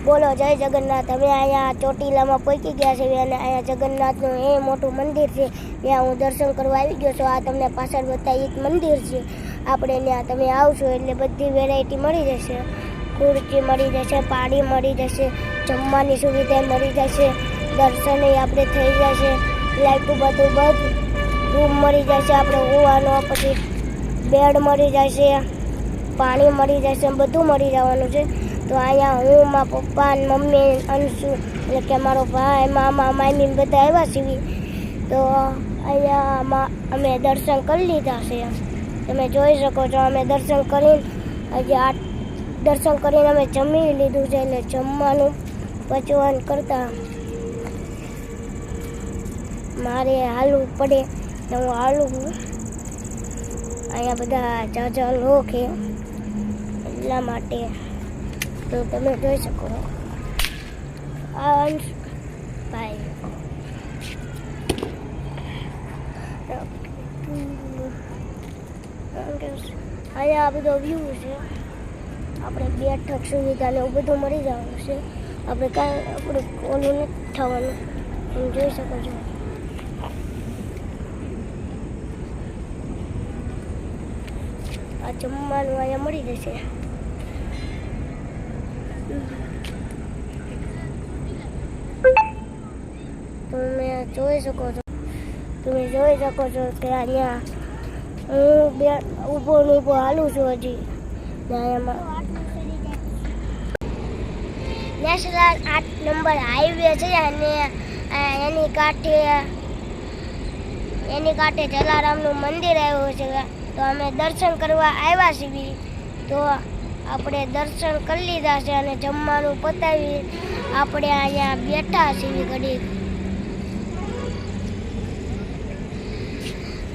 બોલો જય જગન્નાથ। અમે અહીંયા ચોટીલામાં પહોંચી ગયા છે અને અહીંયા જગન્નાથનું એ મોટું મંદિર છે, ત્યાં હું દર્શન કરવા આવી ગયો છું। આ તમને પાછળ બતાવી એક મંદિર છે, આપણે ત્યાં તમે આવશો એટલે બધી વેરાયટી મળી જશે। ખુરચી મળી જશે, પાણી મળી જશે, જમવાની સુવિધા મળી જશે, દર્શન આપણે થઈ જશે, લાઈટું બધું રૂમ મળી જશે, આપણે હોવાનો પછી બેડ મળી જશે, પાણી મળી જશે, બધું મળી જવાનું છે। તો અહીંયા હું મારા પપ્પા ને મમ્મી અંશુ એટલે કે મારો ભાઈ મામા મામી બધા આવ્યા છીએ। તો અહીંયા અમે દર્શન કરી લીધા છે, તમે જોઈ શકો છો। અમે દર્શન કરીને અમે જમી લીધું છે, એટલે જમવાનું પચવાન કરતા મારે હાલવું પડે તો હું હાલું છું। અહીંયા બધા જાજા લોક છે એટલા માટે, તો તમે જોઈ શકો અંશ ભાઈ અહીંયા આ બધો વ્યૂ છે, આપણે બેઠક સુવિધા ને એવું બધું મળી જવાનું છે। આપણે કાંઈ આપણે ઓલું નથી થવાનું, તમે જોઈ શકો છો। આ જમવાનું અહીંયા મળી જશે। તમે જોઈ શકો છો કે અહીંયા હું ઊભો હાલું છું હજી। નેશનલ 8 નંબર હાઈવે છે અને એની કાંઠે જલારામનું મંદિર આવ્યું છે। તો અમે દર્શન કરવા આવ્યા છીએ, તો આપણે દર્શન કરી લીધા છે અને જમવાનું પતાવી આપણે અહીંયા બેઠા છીએ।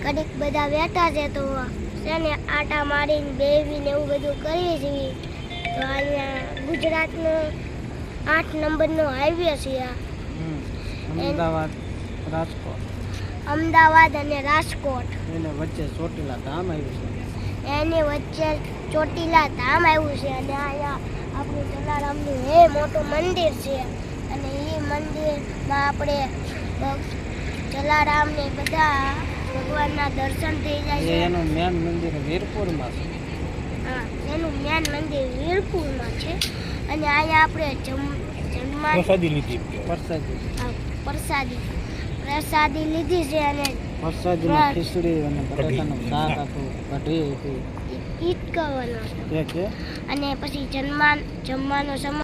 ઘડીક બધા બેઠા છે, તો છે ને આટા મારીને બેવીને એવું બધું કરીએ છીએ। તો અહીંયા ગુજરાતનું 8 નંબરનો હાઈવે છે, અમદાવાદ અને રાજકોટ એની વચ્ચે ચોટીલા ધામ આવ્યું છે, અને અહીંયા આપણું જલારામનું એ મોટું મંદિર છે, અને એ મંદિરમાં આપણે જલારામને બધા ભગવાનના દર્શન થઈ જાય છે। એનું મેન મંદિર વીરપુરમાં છે। હા, એનું મેન મંદિર વીરપુરમાં છે, અને અહીંયા આપણે પ્રસાદી લીધી છે, અને પ્રસાદીમાં ખીચડી અને બટાકાનું શાક હતું, કઢી હતી, ઈટ કરવાનો, અને પછી જમવાનો સમય